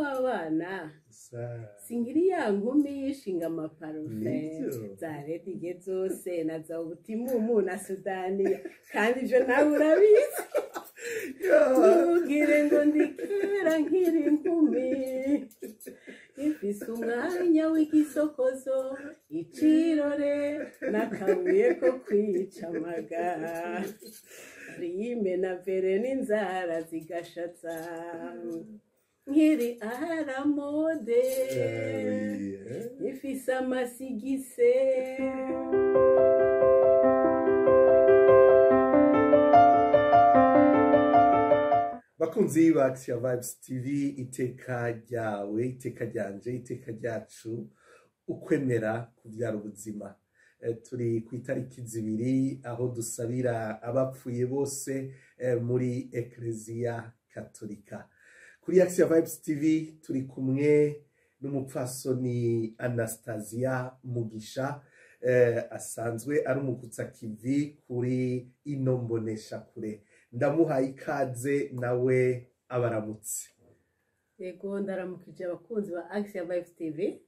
w'abana singiri ya nkumi yishinga amaparufe za redige zose na za ubutimumu na Sudaniya kandi ivyo nawe urabizi ntugire ngo ndikera nkiri inkumi ifise umwanya w'igisokozo icirore n'akabuye ko kwica amagara rime na vere n'inzara zigashatsa nkiri aharamode ifise amasigise bakunzi ba Action Vibes TV, iteka ryawe, iteka ryanje, iteka ryacu, ukwemera kuvyara ubuzima. Turi ku itariki zibiri aho dusabira abapfuye bose muri Eklezia Katolika. Kuri Action Vibes TV turi kumwe n'umupfasoni Anastasia Mugisha, asanzwe ari umugutsa kivi kuri ino mboneshakure. Ndamuhaye ikaze nawe abaramutse. Yego ndaramukije abakunzi ba Action Vibes TV.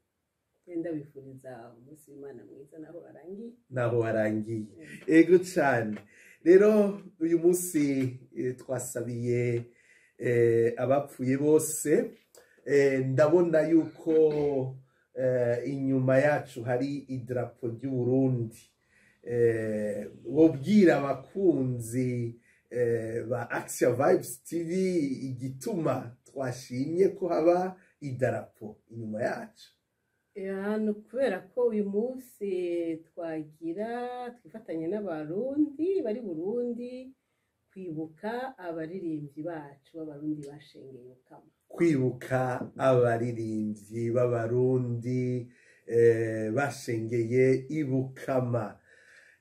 Ndabifuriza umunsi w'Imana mwiza naho arangiye. Ego cyane. Rero uyu munsi twasabiye abapfuye bose. Ndabona yuko inyuma yacu hari idarapo ry'u Burundi. Wobwira abakunzi ba Action Vibes TV igituma twashimye ko haba idarapo inyuma yacu. No kubera ko uyu munsi twifatanya n'abarundi bari Burundi kwibuka abaririmbyi bacu b'abarundi bashengeye Ukama. Kwibuka abaririmbyi b'abarundi bashengeye ibukama.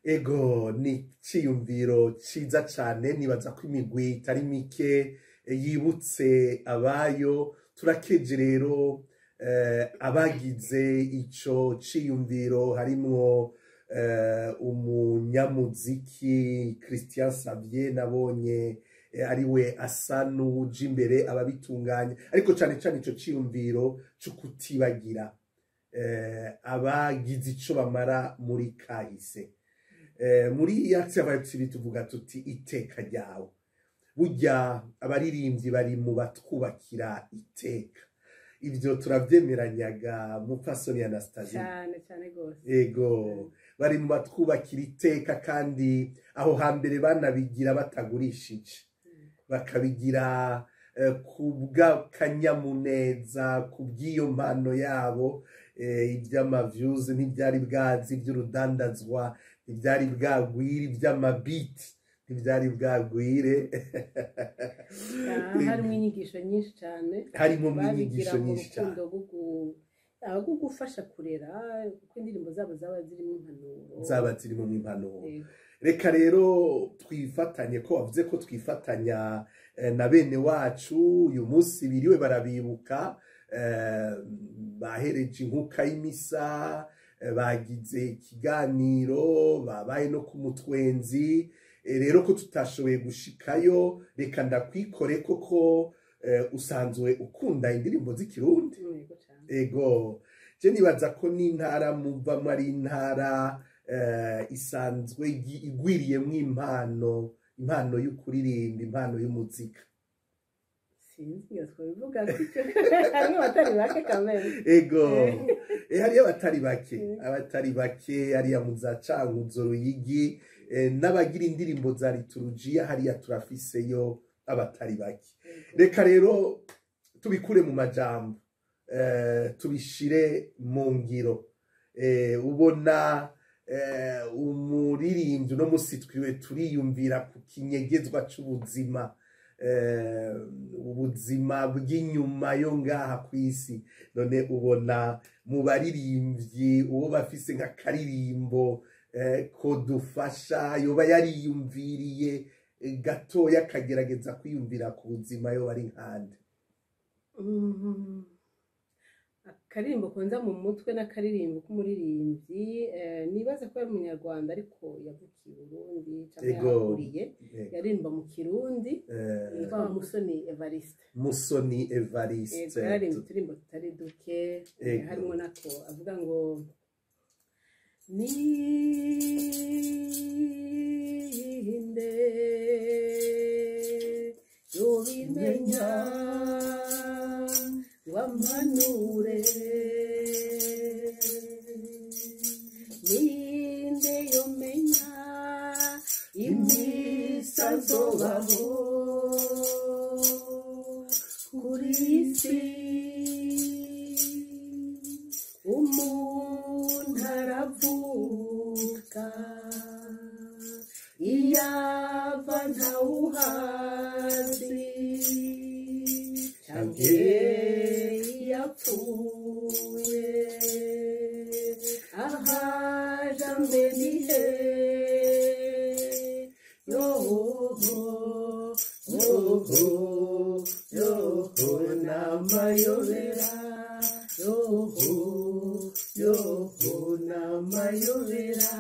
Ego ni ciyumviro ciza cane, nibaza ko imigwi itari mike yibutse abayo. Turakeje rero abagize ico ciyumviro, harimwo umunyamuziki Christian Xavier nabonye ariwe asa n'uje imbere ababitunganya, ariko cane cane ico ciyumviro cyo kutibagira abagize ico bamara muri kahise. Muri Action Vibes TV tuvuga tuti iteka ryawe. Burya abaririmbyi bari mu batwubakira iteka. Ivyo turavyemeranyaga mupfasoni Anastasia. Cyane gose. Ego bari mu batwubakira iteka, kandi aho hambere banabigira batagurishije. Bakabigira kubwa kanyamuneza, kubw'iyo mpano yabo. Ivy'amaviews ntibyari bwazi, ivy'urudandazwa ntibyari bwagwire, ivy'amabiti ntibyari bwagwire. Harimo inyigisho nyinshi cyane. Harimo inyigisho nyinshi cyane. Aho gufasha kurera, kuko indirimbo zabo zaba zirimo impanuro. Reka rero twifatanye, ko wavuze ko twifatanya na bene wacu uyu munsi biriwe barabibuka. Bahereje inkuka y'imisa, bagize ikiganiro, babaye no ku mutwenzi. Rero ko tutashoboye gushikayo, reka ndakwikore koko usanzwe ukunda indirimbo z'ikirundi. Ego je nibaza ko n'intara muvamwo ari intara isanzwe igwiriyemwo impano y'ukuririmba, impano y'umuzika. Ego hariyo abatari bake hariya mu za Cankuzo, Ruyigi, n'abagira indirimbo za liturujia hariya turafiseyo abatari bake. Reka rero tubikure mu majambo, tubishire mu ngiro. Ubona umuririmbyi no musitwiwe turiyumvira ku kinyegezwa c'ubuzima, ubuzima bw'inyuma yo ngaha kw'isi. None ubona mu baririmbyi uwo bafise nk'akaririmbo ko dufasha, yoba yariyumviriye gatoya akagerageza kwiyumvira ku buzima yo bari nkande. akaririmbo konza mu mutwe n'akaririmbo k'umuririmbyi nibaza ko ari umunyarwanda ariko yavukiye i Burundi cyangwa yakuriye yaririmba mu Kirundi yitwa Musoni Evariste. Musoni Evariste yaririmba uturimbo tutari duke harimo nako avuga ngo ninde yobimenya wampanure ninde yomenya imisa zobaho kuri isi umuntu aravuka iyava ntawuhazi canke yapfuye ahaja mbenihe yoho n'amayobera yoho n'amayobera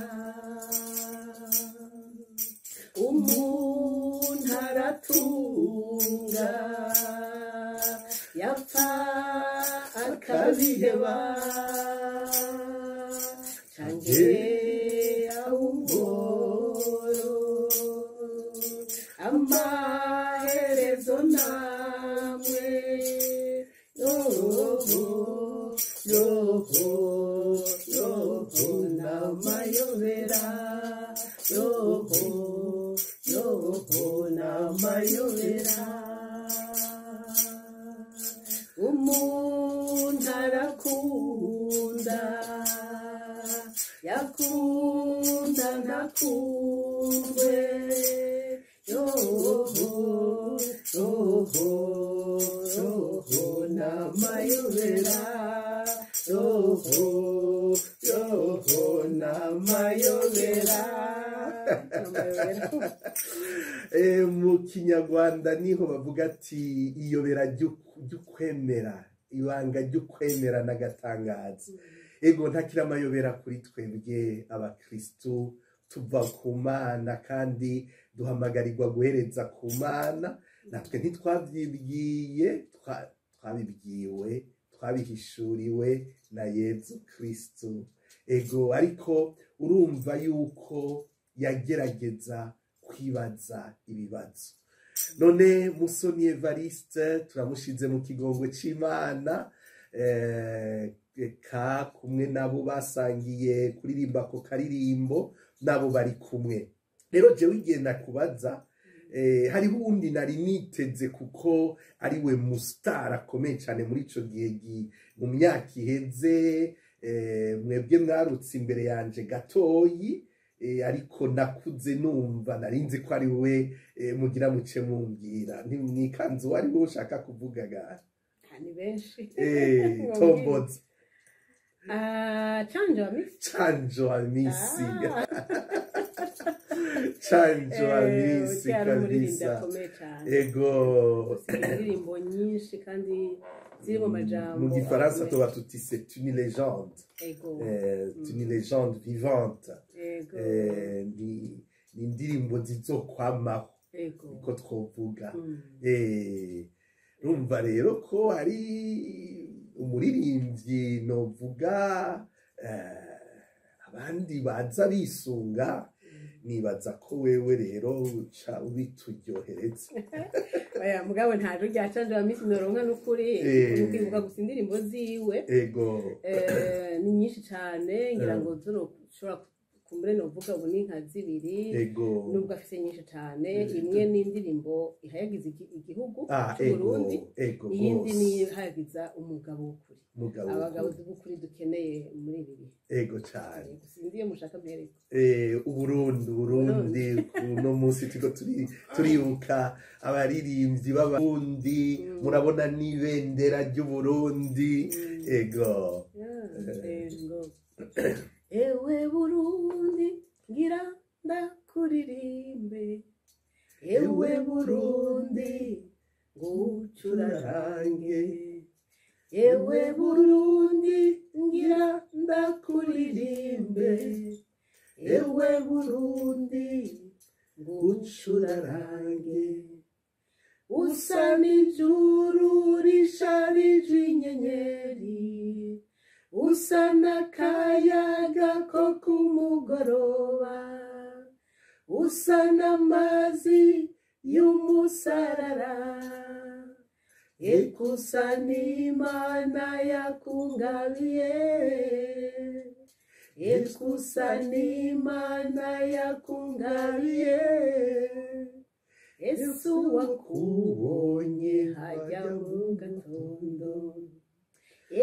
umuntu aratunga yapfa akabiheba canke ahungoro amaherezo namwe yoho n'amayobera yoho n'amayobera umuntu arakunda yakunda ntakundwe yoho n'amayobera yoho n'amayobera. Mu kinyarwanda niho bavuga ati iyobera ry'ukwemera ibanga ry'ukwemera n'agatangaza. Ego ntakiri amayobera kuri twebwe abakristu tuva ku Mana kandi duhamagarirwa guhereza ku Mana, natwe ntitwavyibwiye twabibwiwe twabihishuriwe na Yezu Kristu. Ego ariko urumva yuko yagerageza kwibaza ibibazo. None Musoni Evariste turamushize mu kigongo c'Imana eka kumwe nabo basangiye kuririmba ko karirimbo nabo bari kumwe. Rero jewe igenda kubaza hariho uwundi nari niteze kuko ari we mustar akomeye cyane muri ico gihe mu myaka iheze, mwebwe mwarutse imbere yanje gatoyi, ariko nakuze numva narinzi ko ari we mugira muce mumbwira ntimwikanze uwo ari we ushaka kuvuga gare. Ni benshi tomboza Chanjo Hamisi. Chanjo Hamisi. Chanjo Hamisi kabisa. Ego indirimbo nyinshi kandi ziri mu majambo. Mu gifaransa tuba tuti c'est une légende. Ego une légende vivante. Ego ni indirimbo zizokwamaho. Ego uko twovuga. Rumva rero ko ari umuririmbyi novuga abandi baza bisunga, nibaza ko wewe rero uca ubituryohereza. Oya mugabo ntaje rya Chanjo Hamisi noronka n'ukuri ukibuka gusa indirimbo ziwe. Ego ni nyinshi cyane ngira ngo zoroshobora kumbure novuga ubu ni nka zibiri, nubwo afise nyinshi cyane. Imwe ni indirimbo ihayagiza igihugu cy'u Burundi, iyindi ni ihayagiza umugabo w'ukuri, abagabo b'ukuri dukeneye muri ibi bihe. Ego cyane sindiye mushaka mwereko Uburundi no munsi tiko turibuka abaririmbyi b'abarundi, murabona n'ibendera ry'Uburundi. Ego ewe Burundi ngira ndakuririmbe, ewe Burundi ngucurarange, ewe Burundi ngira ndakuririmbe, ewe Burundi ngucurarange, usa n'ijuru risharije inyenyeri, usa n'akayaga ko kumugoroba, usa n'amazi y'umusarara, ekusa n'Imana yakungabiye, ekusa n'Imana yakungabiye, Yesu wakubonye hajya mu gatondo,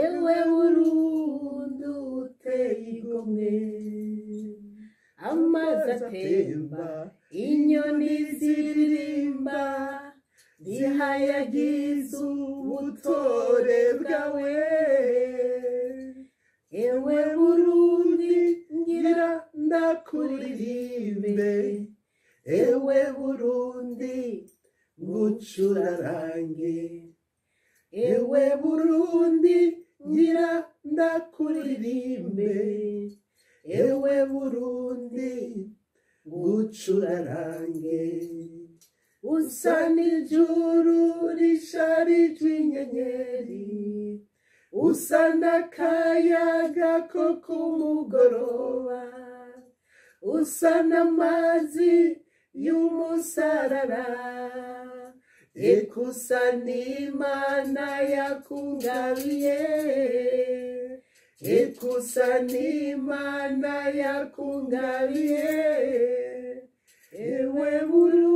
ewe Burundi uteye igomwe, amazi atemba, inyoni ziririmba, zihayagiza ubutore bwawe, ewe Burundi ngira ndakuririmbe, ewe Burundi ngucurarange, ewe Burundi ngira ndakuririmbe, ewe Burundi ngucurarange, usa n'ijuru risharije inyenyeri, usa n'akayaga ko kumugoroba, usa n'amazi y'umusarara, ekusa n'Imana yakungabiye, ekusa n'Imana yakungabiye, ewe Burundi.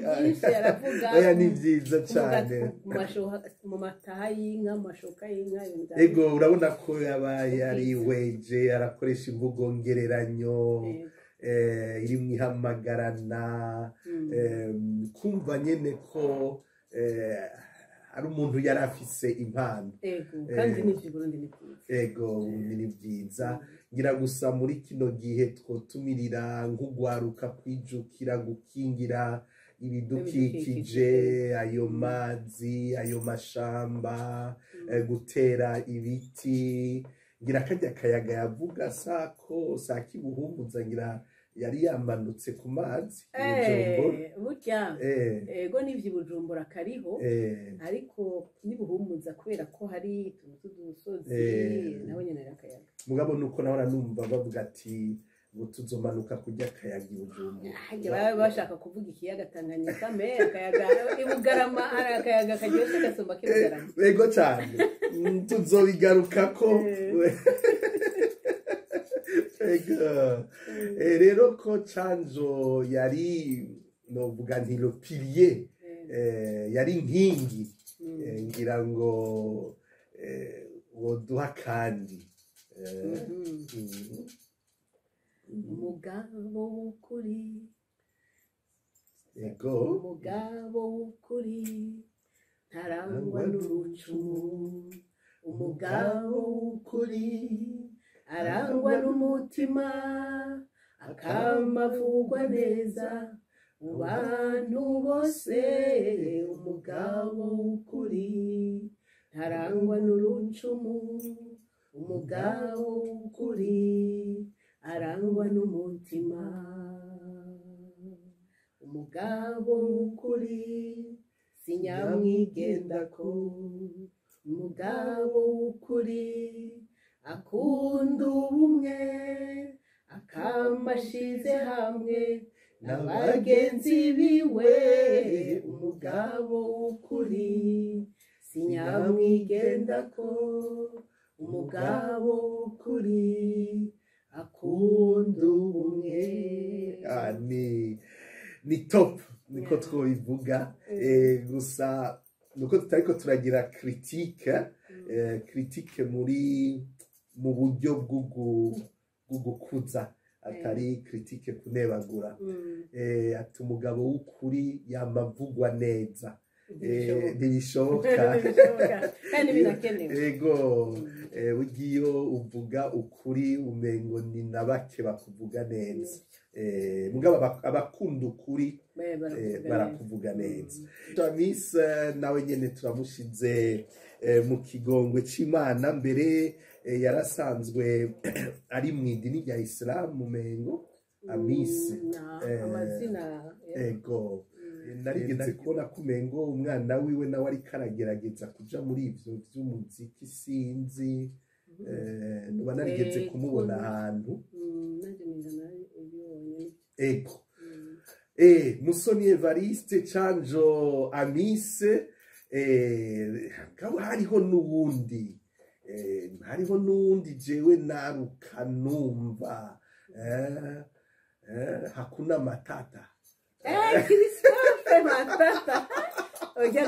Byinshi aravuga, oya ni byiza cyane, mu mataha y'inka, mu mashoka y'inka. Ego urabona ko yabaye ari weje, arakoresha imvugo ngereranyo iri mu ihamagarana, kumva nyene ko ari umuntu yari afise impano. Ego kandi n'ivy'Uburundi ni byiza. Ego ni byiza, ngira gusa muri kino gihe twotumirira nk'ugwaruka kwijukira gukingira ibidukikije, ayo mazi, ayo mashamba, gutera ibiti. Ngira kajya kayaga yavuga sa kibuhumuza, ngira yari yamanutse ku mazi burya. Ego n'ivyo Bujumbura kariho, ariko nibuhumuza kubera ko hari udusozi naho nyene akayaga. Mugabo nuko nahora numva bavuga ati ngo tuzomanuka kujya akayaga i Bujumbura. Baba bashaka kuvuga ikiyaga Tanganyika, akayaga i Bugarama hari akayaga karyoshe gasumba k'Ibugarama. Ego cyane, tuzobigarukako. Rero ko Canjo yari novuga nti le pilier, yari inkingi, ngira ngo woduha kandi umugabo w'ukuri, ego umugabo w'ukuri ntarangwa n'urucumu, umugabo w'ukuri arangwa n'umutima, akamavugwa neza mu bantu bose, umugabo w'ukuri ntarangwa n'urucumu, umugabo w'ukuri arangwa n'umutima, umugabo w'ukuri sinyamwigendako, umugabo w'ukuri akunda ubumwe, akamashize hamwe n'abagenzi biwe, umugabo w'ukuri sinyamwigendako, umugabo w'ukuri akunda ubumwe. Ni top, niko twobivuga. Gusa nuko tutariko turagira critique mu buryo bwo gukuza, atari critique kunebagura. Ati umugabo w'ukuri yamavugwa neza, ntibishoboka kandi birakenewe. Ego ugiyo uvuga ukuri umengo ni nabake bakuvuga neza, mugabo abakunda ukuri barakuvuga neza. Miss nawe nyene turamushize mu kigongwe c'Imana mbere yarasanzwe ari mu idini rya Islam Mengo Amisi amazina ego narigeze kubona ko Mengo umwana wiwe nawe ari karagerageza kuja muri ivyo vy'umuziki sinzi nuba narigeze kumubona ahantu ego Musoni Evariste Canjo Amise hariho n'uwundi jewe naruka numva Hakuna Matata Christophe Matata Oja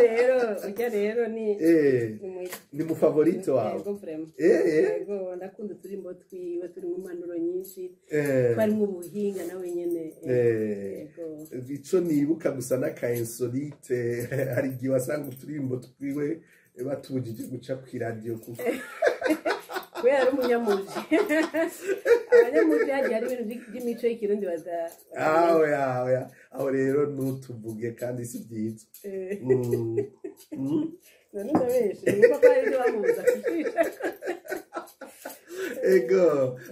rero ni mu favorito wawe yego vraiment yego ndakunda turimbo twiwe turi mu manuro nyinshi twari mu buhinga nawe nyene yego ico nibuka gusa n'aka insolite hari gihe wasanga uturimbo twiwe batubujije guca ku radio kuko we ari umunyamuji abanyamuji hari ibintu by'imico y'ikirundi baza aho rero nutuvuge kandi si byiza none ndabeshe nuko ko ari bamuza kwishisha ego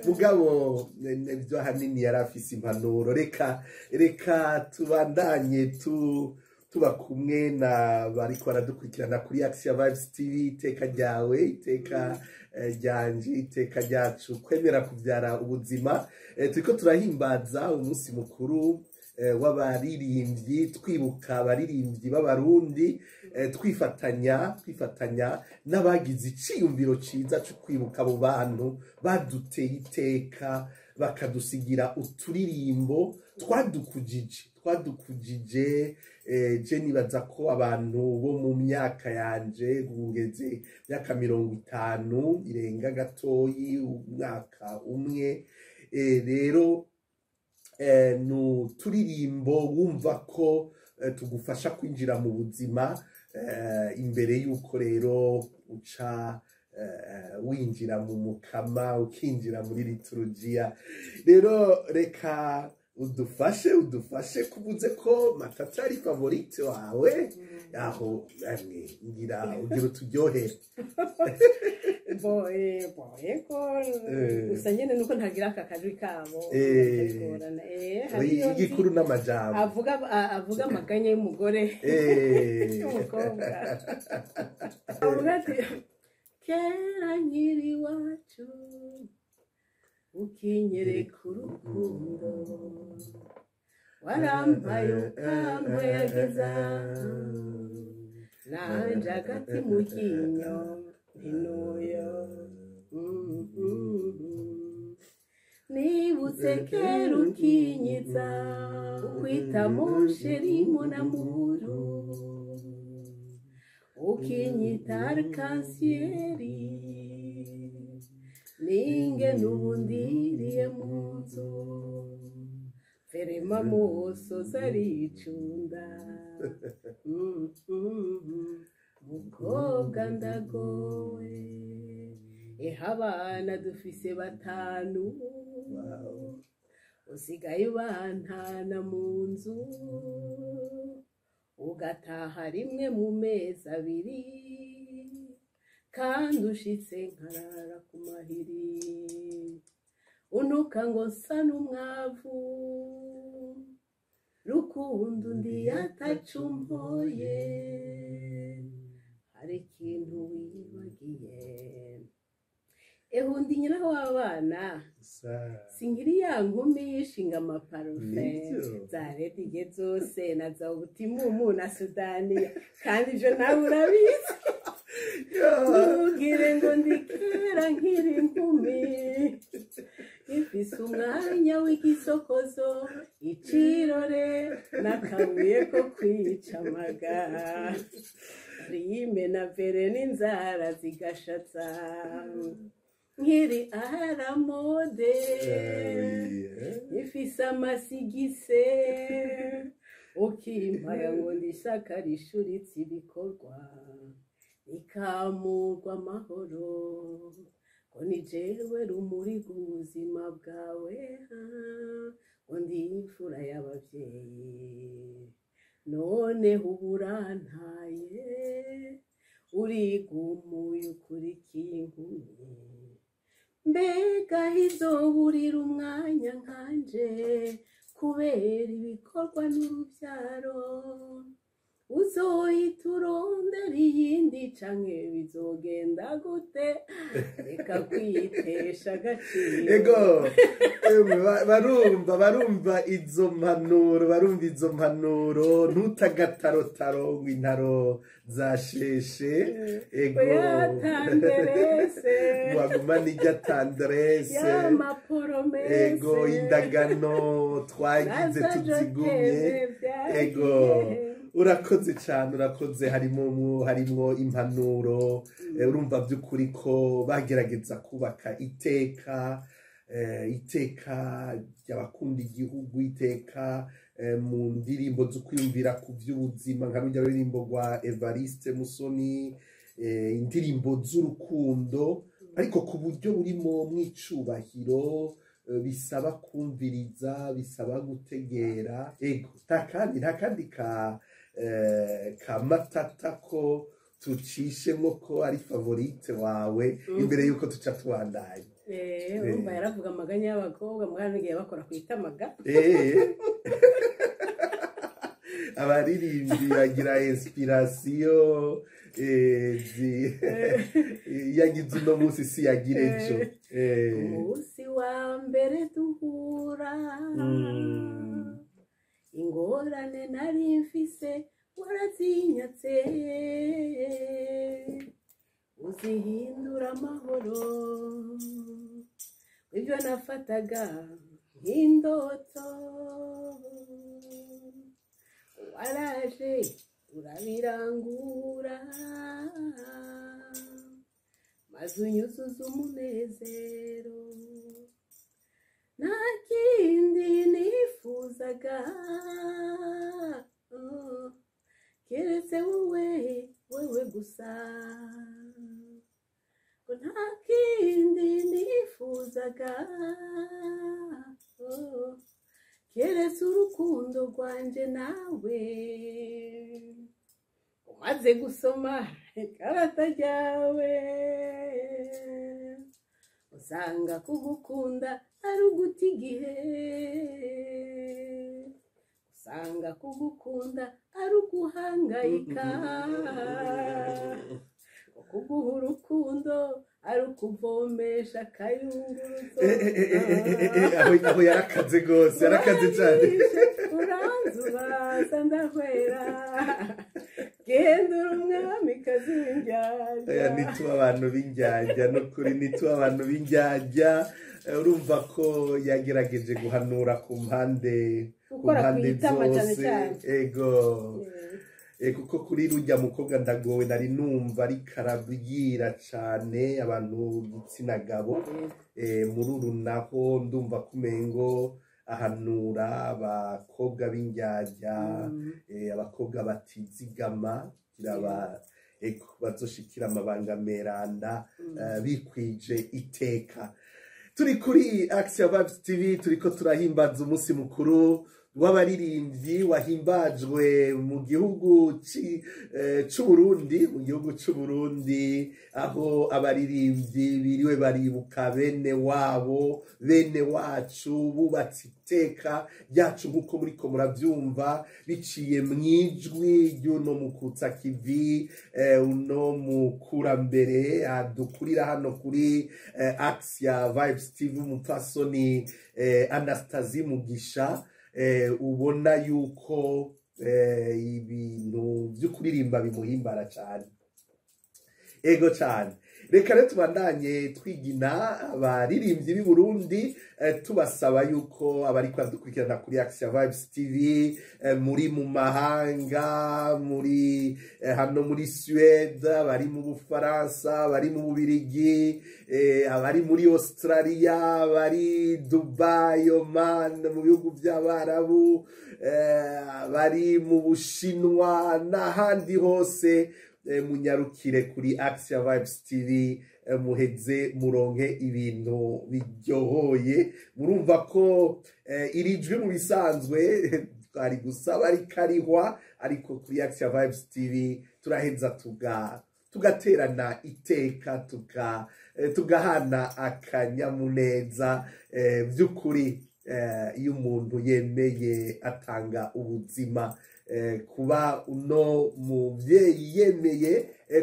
mugabo ibyo hanini yari afise impanuro reka tubandanye tuba kumwe na bariko baradukurikirana kuri Action Vibes TV iteka ryawe iteka ryanje iteka ryacu kwemera kuvyara ubuzima turiko turahimbaza umunsi mukuru w'abaririmbyi twibuka abaririmbyi b'abarundi twifatanya n'abagize iciyumviro ciza cyo kwibuka abo bantu baduteye iteka bakadusigira uturirimbo twadukujije je nibaza ko abantu bo mu myaka yanje ngeze myaka 50 irenga gatoyi umwaka umwe rero turirimbo wumva ko tugufasha kwinjira mu buzima imbere yuko rero uca winjira mu mukama ukinjira muri liturujia rero reka udufashe kuvuze ko Matata ari favorite wawe yaho ngira ugira uturyohere ko gusa nyene nuko ntagira aka kajwi kabo igikuru n'amajambo avuga amaganya y'umugore y'umukobwa avuga ati kera nkiri iwacu ukinyereka urukundo warampaye ukampayageza nanje agati mu ryinyo ntinuyo nibutse kera ukinyiza ukwita monsheri monamuru ukinyita arkansieri ninge n'ubundiriye mu nzu ferema muso zaricunda mukobwa ndagowe abana dufise 5 usigaye ubantana mu nzu ugataha rimwe mu mezi 2 kandi ushitse nkarara ku mahiri unuka ngo nsa n'umwavu rukundo ndi atacumpoye hari ikintu wibagiye undi nyina w'abana singiri ya nkumi yishinga amaparufe za redige zose na za ubutimumu na Sudaniya kandi ivyo nawe urabizi ntugire ngo ndikera nkiri inkumi ifise umwanya w'igisokozo icirore n'akabuye ko kwica amagara rime na vere n'inzara zigashatsa nkiri aharamode ifise amasigise ukimpaya ngo ndishaka rishuritse ibikorwa ikamurwa amahoro ko ni jewe rumuri rw'ubuzima bwawe ngo ndi imfura y'abavyeyi none uburantaye urigumuye ukurikiye inkumi mbega hizoburira umwanya nkanje kubera ibikorwa n'urubyaro uzohita urondera iyindi canke bizogenda gute reka kwitesha agaciro ego barumva izo mpanuro ntutagatarotaro ngo intaro zasheshe ego wagumana irya tanderese ego indagano twagize tuzigumye ego urakoze cyane urakoze harimo impanuro urumva by'ukuri ko bagerageza kubaka iteka ry'abakunda igihugu iteka mu ndirimbo zo kwiyumvira ku by'ubuzima nka rujya ruririmbo rwa Evariste Musoni indirimbo z'urukundo ariko ku buryo burimo mwicubahiro bisaba kumviriza bisaba gutegera ego nta kandi ka matata ko tucishemo ko ari favorite wawe imbere yuko tuca tubandanya urumva yaravuga amaganya y'abakobwa mwana igihe bakora ku itamaga abaririmbyi bagira inspiration yagize uno munsi si yagira ejo umunsi wa mbere duhura ingorane nari mfise warazinyatse uzihindura amahoro ibyo nafataga nk'indoto waraje urabirangura maze unyuzuza umunezero nta kindi nifuzaga keretse wowe gusa ngo nta kindi nifuzaga keretse urukundo rwanje nawe umaze gusoma ikarata ryawe usanga kugukunda ari uguta igihe usanga kugukunda ari uguhangayika kuguha urukundo ari ukuvomesha akayunguruzo aho yarakaze rwose yarakaze cyane uranzubaza ndahwera genda uri umwamikazi w'indyarya nituba abantu b'indyarya no kuri nituba abantu b'indyarya urumva ko yagerageje guhanura ku mpande zose ego kuko kuri rujya mukobwa ndagowe nari numva ari karabwira cyane abantu b'igitsina gabo muri uru naho ndumva kumengo ahanura abakobwa b'indyarya abakobwa batizigama bazoshikira amabanga meranda bikwije iteka turi kuri Action Vibes TV turiko turahimbaza umunsi mukuru w'abaririmbyi wahimbajwe mu gihugu c'Uburundi aho abaririmbyi biriwe baribuka bene wacu bubatse iteka ryacu nk'uko muriko muravyumva biciye mwijwi ry'uno mukutsa kivi uno mukurambere adukurira hano kuri Action Vibes TV umupfasoni Anastasie Mugisha ubona yuko ibintu byo kuririmba bimuhimbara cyane ego cyane reka rero tubandanye twigina abaririmbyi b'i Burundi tubasaba yuko abari kwadukurikirana kuri Action Vibes TV muri mu mahanga muri hano muri Suède bari mu Bufaransa bari mu Bubirigi abari muri Australia bari Dubai Oman mu bihugu by'Abarabu bari mu Bushinwa n'ahandi hose munyarukire kuri Action Vibes TV muheze muronke ibintu biryohoye murumva ko irijwe mu bisanzwe twari gusaba ari karihwa ariko kuri Action Vibes TV turaheza tugaterana iteka tugahana akanyamuneza by'ukuri iyo umuntu yemeye atanga ubuzima kuba uno muvyeyi yemeye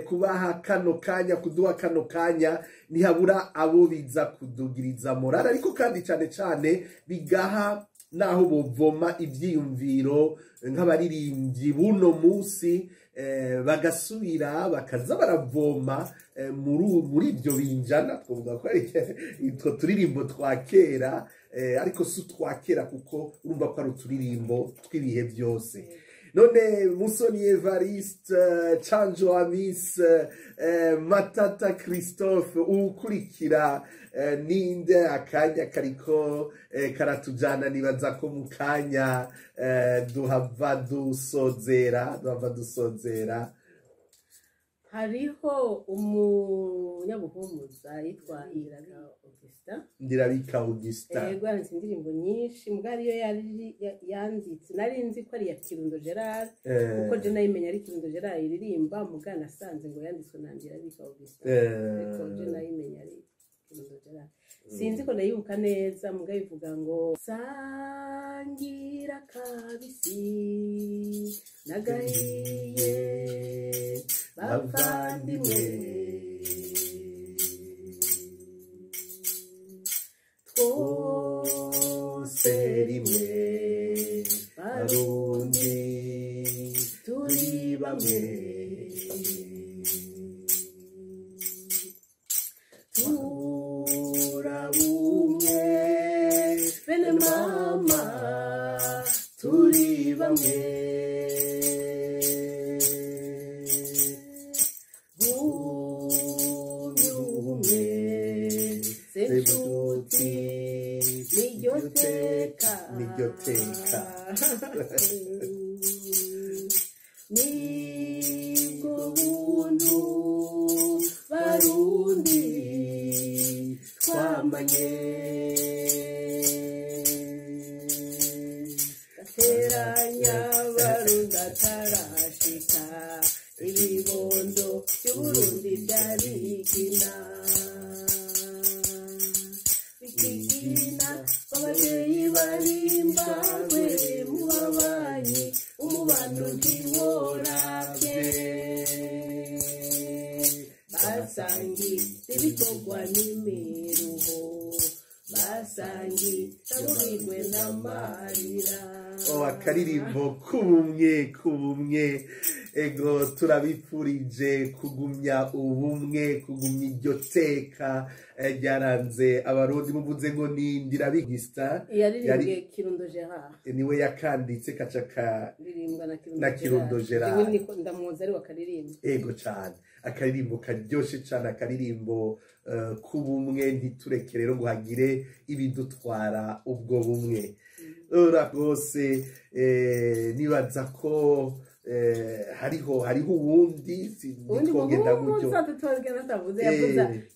kubaha kano kanya kuduha kano kanya ntihabura abo biza kudugiriza morale ariko kandi cyane cyane bigaha naho bovoma ivyiyumviro nk'abaririmbyi buno musi bagasubira bakaza baravoma muri ibyo binjana twavuga ko itwo turirimbo twakera ariko si twakera kuko urumva ko ari uturirimbo tw'ibihe byose none Musoni Evariste Canjo Amis Matata Christophe ukurikira ninde akanya kariko karatujana nibaza ko mu kanya duhava dusozera hariho umunyabuhumuza yitwa Ndirabika Augustin yego yanditse indirimbo nyinshi mbwa ariyo yanditse nari nzi ko ari ya Kirundo Gerard kuko je nayimenya ari Kirundo Gerard iririmba muga nasanze ngo yanditswe na Ndirabika Augustin ariko je nayimenya ari Kirundo Gerard sinzi ko nayibuka neza muga ivuga ngo sangira kabisi nagahiye bavandimwe twose rimwe barundi turi bamwe turabumwe bene mama turi bamwe Nijoteka nibwo buntu barundi twamanye gateranya barunda tarashika ibibondo by'Uburundi byarigina ababyeyi barimbagwe mu babanyi umubano ntiworabye basangi ibikorwa n'imiruho basangi taburirwe n'amarira akaririmbo kubumwe ego turabipfurije kugumya ubumwe kugumya iryo teka ryaranze abarundi muvuze ngo ni Ndirabika yaririmbye Kirundo Gerard niwe yakanditse kacaka ririmbwa na Kirundo Gerard ndamuzi ari wakaririmba ego cyane akaririmbo karyoshe cyane akaririmbo kubumwe ntitureke rero ngo hagire ibidutwara ubwo bumwe rwose nibaza ko hariho uwundi twogenda gutyo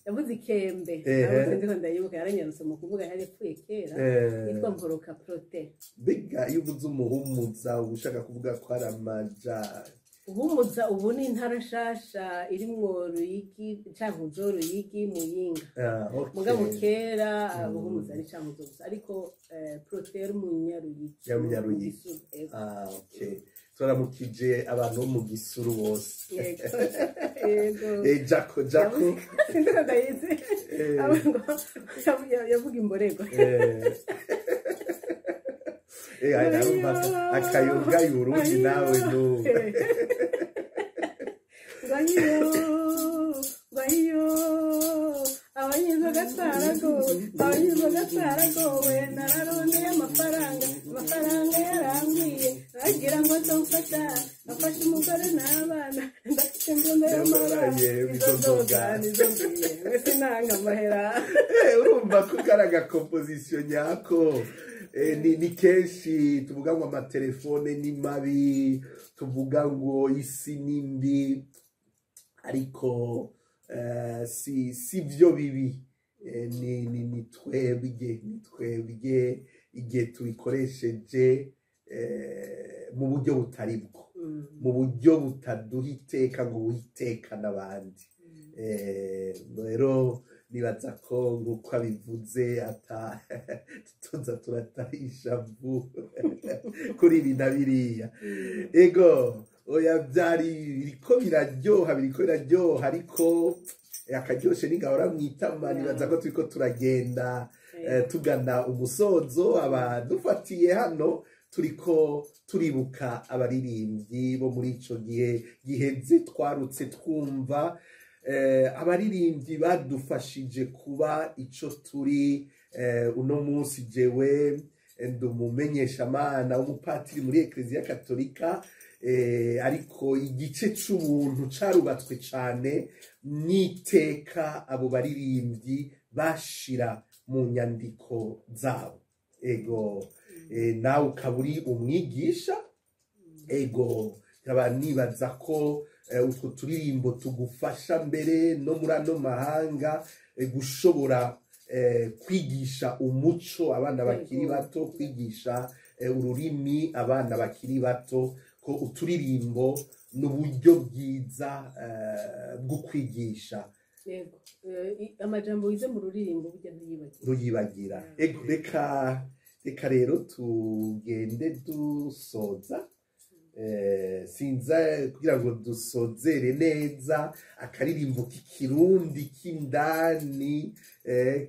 yavuze ikembe ndiko ndayibuka yaranyarutse mu kuvuga yari yapfuye kera yitwa Mporoka Prote mbega iyo uvuze umuhumuza uba ushaka kuvuga ko ari amajari uhumuza ubu ni intara nshasha irimwo Ruyigi Cankuzo Ruyigi Muyinga muga mukera uhumuza ari Cankuzo gusa ariko Prote Munyaruyigi okay turamukije abantu bo mu Gisuru bose yego Jako ndayizi yavuga imborego akayoga y'Urundi nawe no bahiyo abanyizo gatarago we nararondeye amafaranga yarambwiye agira ngo nzomfasha afashe umugore n'abana ndafite mbona y'amaraye nizo ngiye wese nanga amahera urumva ko karaga composition nyako ni kenshi tuvuga ngo amatelefone ni mabi tuvuga ngo isi nimbi ariko si byo bibi ni twebwe igihe tubikoresheje mu buryo butari bwo mu buryo butaduha iteka ngo witeka n'abandi. Rero nibaza ko nk'uko abivuze tuza turatarisha vu kuri ibi na biriya. Ego oya byari biriko biraryoha ariko akaryoshe n'ingahora mwitama. Nibaza ko turiko turagenda tugana umusozo. Abadufatiye hano turiko turibuka abaririmbyi bo muri ico gihe giheze twarutse twumva abaririmbyi badufashije kuba ico turi uno munsi. Jewe ndi umumenyeshamana w'umupatiri muri Eklezia Katolika, ariko igice c'ubuntu carubatswe cane n'iteka abo baririmbyi bashira mu nyandiko zabo. Ego nawe ukaba uri umwigisha. Ego nkaba nibaza ko utwo turirimbo tugufasha mbere no muri ano mahanga gushobora kwigisha umuco abana bakiri bato, kwigisha ururimi abana bakiri bato, ko uturirimbo n'uburyo bwiza bwo kwigisha. Yego amajambo yize mu ruririmbo burya ntuyibagira. Ego reka rero tugende dusoza. Sinza kugira ngo dusozere neza akaririmbo k'ikirundi k'indani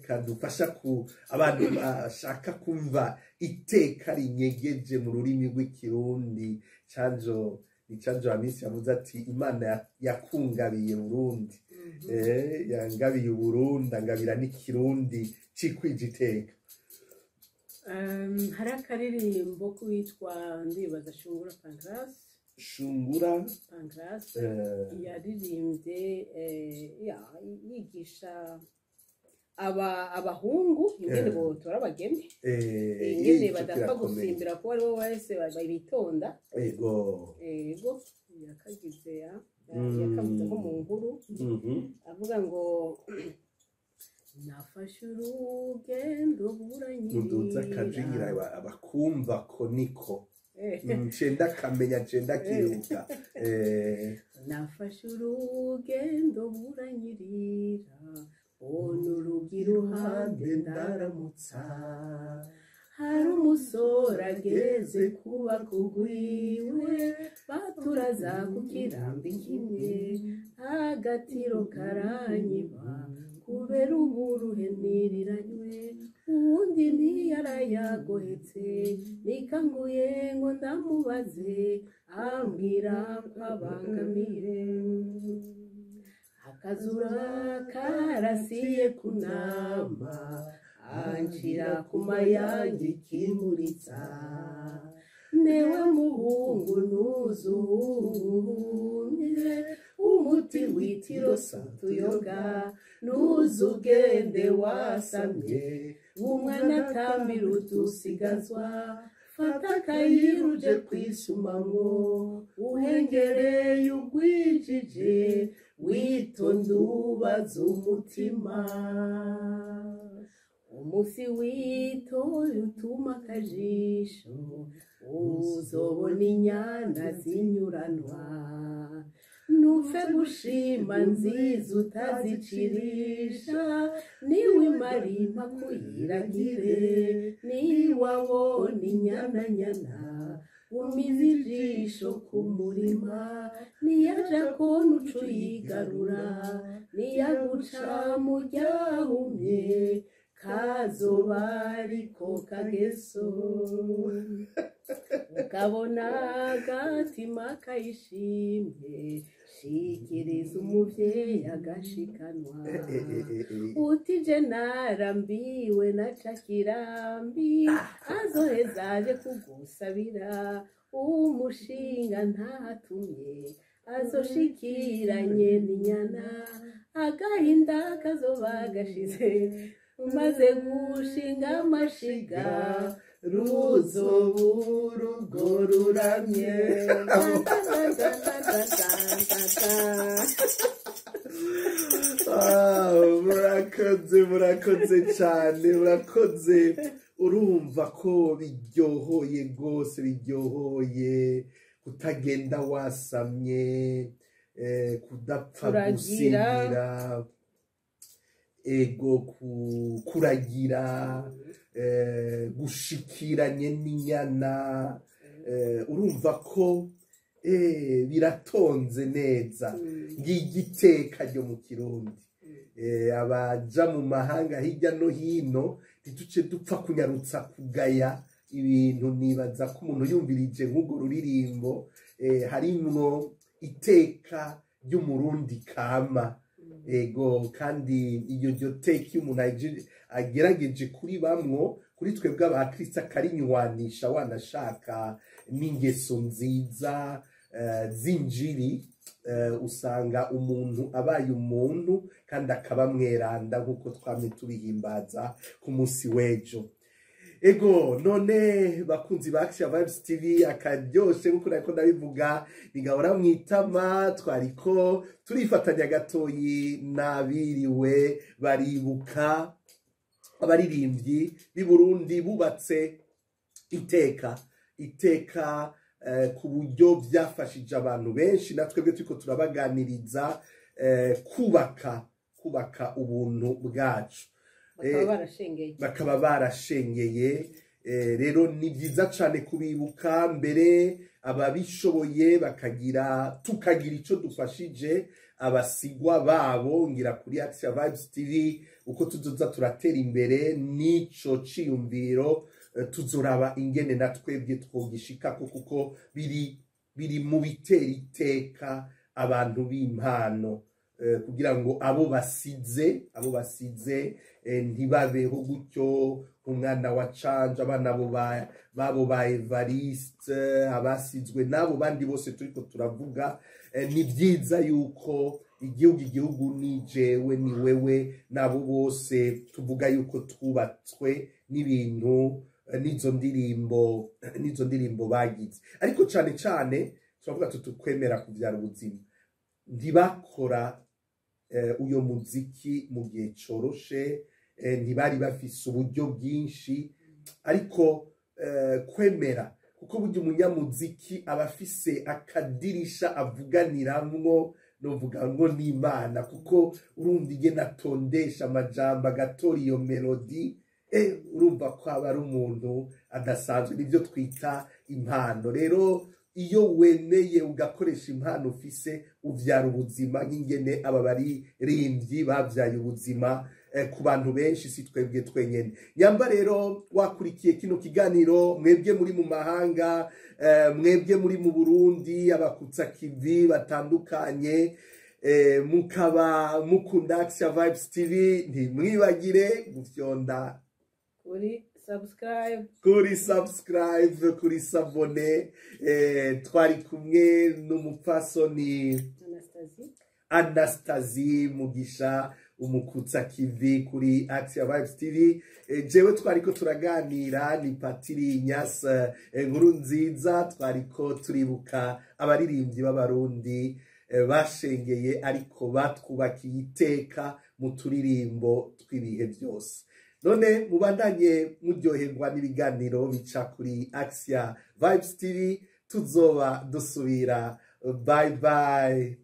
kadufasha ku abantu bashaka kumva iteka rinyegeje mu rurimi rw'ikirundi. Canjo Hamisi yavuze ati Imana yakungabiye Burundi, yangabiye Uburundi angabira n'ikirundi cikwije iteka. Hari akaririmbo kwitwa ndibaza Shungura Pancras yaririmbye yigisha abahungu ingene botora abageni, ingene badapfa gusimbira kuko aribo wese bitonda. Yakagize yakavuze ko mu nkuru avuga ngo nafashe urugendo buduza kajigira abakumva ko niko ncenda kamenya ncenda kiruka. Nafashe urugendo buranyirira ono urugi ruhande ndaramutsa, hari umusore ageze kuba kugwiwe baturaza ku kirambi kimwe, agatiro karanyiba kubera uburuhe niriranywe, uwundi ntiyarayagohetse nikanguye ngo ndamubaze ambwira abangamire. Akazura karasiye kunama anshira ku mayange kimuritsa, newe muhungu ntuzumye umuti witiro santuyoga, ntuzugende wasamye umwana atambira udusigazwa, fata akayiruje kwisumamwo uhengereye ugwijije, witonde ubaza umutima. Umusi witoye utuma akajisho uzobona inyana zinyuranwa, nupfe gushima nziza utazicirisha, niwe marima kuyiragire, niwabona inyana umize ijisho ku murima, niyaja kona uca uyigarura, niyaguca mu ryahumye kazoba ariko kageso, ukabona agatima kayishimye shikiriza umuvyeyi agashikanwa, utije narambiwe naca kirambi, azoheza aje kugusabira, umushinga ntahatumye azoshikiranye n'inyana, agahinda kazoba gashize umaze gushinga amashiga, ruzoba urugo ruramye. Murakoze cyane, murakoze. Urumva ko biryohoye rwose, biryohoye kutagenda wasamye, kudapfa gusingira, ego kuragira, gushikiranye n'inyana, urumva ko biratonze neza ng'igiteka ryo mu Kirundi. Abaja mu mahanga hirya no hino ntituce dupfa kunyarutsa kugaya ibintu, nibaza ko umuntu yumvirije nk'urwo ruririmbo harimwo iteka ry'umurundi kama, ego kandi iryo teka iyo umuntu agerageje kuri bamwo, kuri twebwe abakristo akarinywanisha wanashaka n'ingeso nziza z'injiri, usanga umuntu abaye umuntu kandi akaba mweranda nk'uko twamye tubihimbaza ku munsi w'ejo. Ego none bakunzi ba Action Vibes TV, akaryoshe nk'uko nariko ndabivuga nigahora mwitama, twariko turifatanya gatoyi n'abiriwe baribuka abaririmbyi b'i Burundi bubatse iteka ku buryo byafashije abantu benshi, natwebwe turiko turabaganiriza kubaka ubuntu bwacu, bakaba barashengeye. Rero ni byiza cyane kubibuka, mbere ababishoboye tukagira icyo dufashije abasigwa babo. Ngira kuri Action Vibes TV uko tuzoza turatera imbere n'ico ciyumviro, tuzoraba ingene natwebwe twogishikako, kuko biri mu bitera iteka abantu b'impano, kugira ngo abo basize ntibabeho gutyo. Umwana wa Canje, abana babo ba Evariste, abasizwe n'abo bandi bose turiko turavuga, ni byiza yuko igihugu ni jewe ni wewe nabo bose tuvuga yuko twubatswe n'ibintu n'izo ndirimbo bagize. Ariko cyane cyane turavuga tukwemera kubyara ubuzima, ntibakora uyo muziki mu gihe coroshe, ntibari bafise uburyo bwinshi, ariko kwemera, kuko burya umunyamuziki aba afise akadirisha avuganiramwo, novuga ngo n'Imana, kuko urumva igena atondesha amajambo agatora iyo melodi, urumva ko aba ari umuntu adasanzwe, nibyo twita impano. Rero iyo wemeye ugakoresha impano ufise, uvyara ubuzima, nk'ingene aba baririmbyi bavyaye ubuzima ku bantu benshi, si twebwe twenyene. Nyamba rero wakurikiye kino kiganiro, mwebwe muri mu mahanga, mwebwe muri mu Burundi, abakutsa kivi batandukanye, mukaba mukunda Action Vibes TV, ntimwibagire gufyonda kuri subscribe, kuri sabone. Twari kumwe n'umupfasoni Anastasie Mugisha, umukutsa kivi kuri Action Vibes TV. Jewe twariko turaganira ni Patiri Ignace Nkurunziza, twariko turibuka abaririmbyi b'abarundi bashengeye ariko batwubakiye iteka mu turirimbo tw'ibihe byose. None mubandanye muryoherwa n'ibiganiro bica kuri Action Vibes TV, tuzoba dusubira. Bye bye.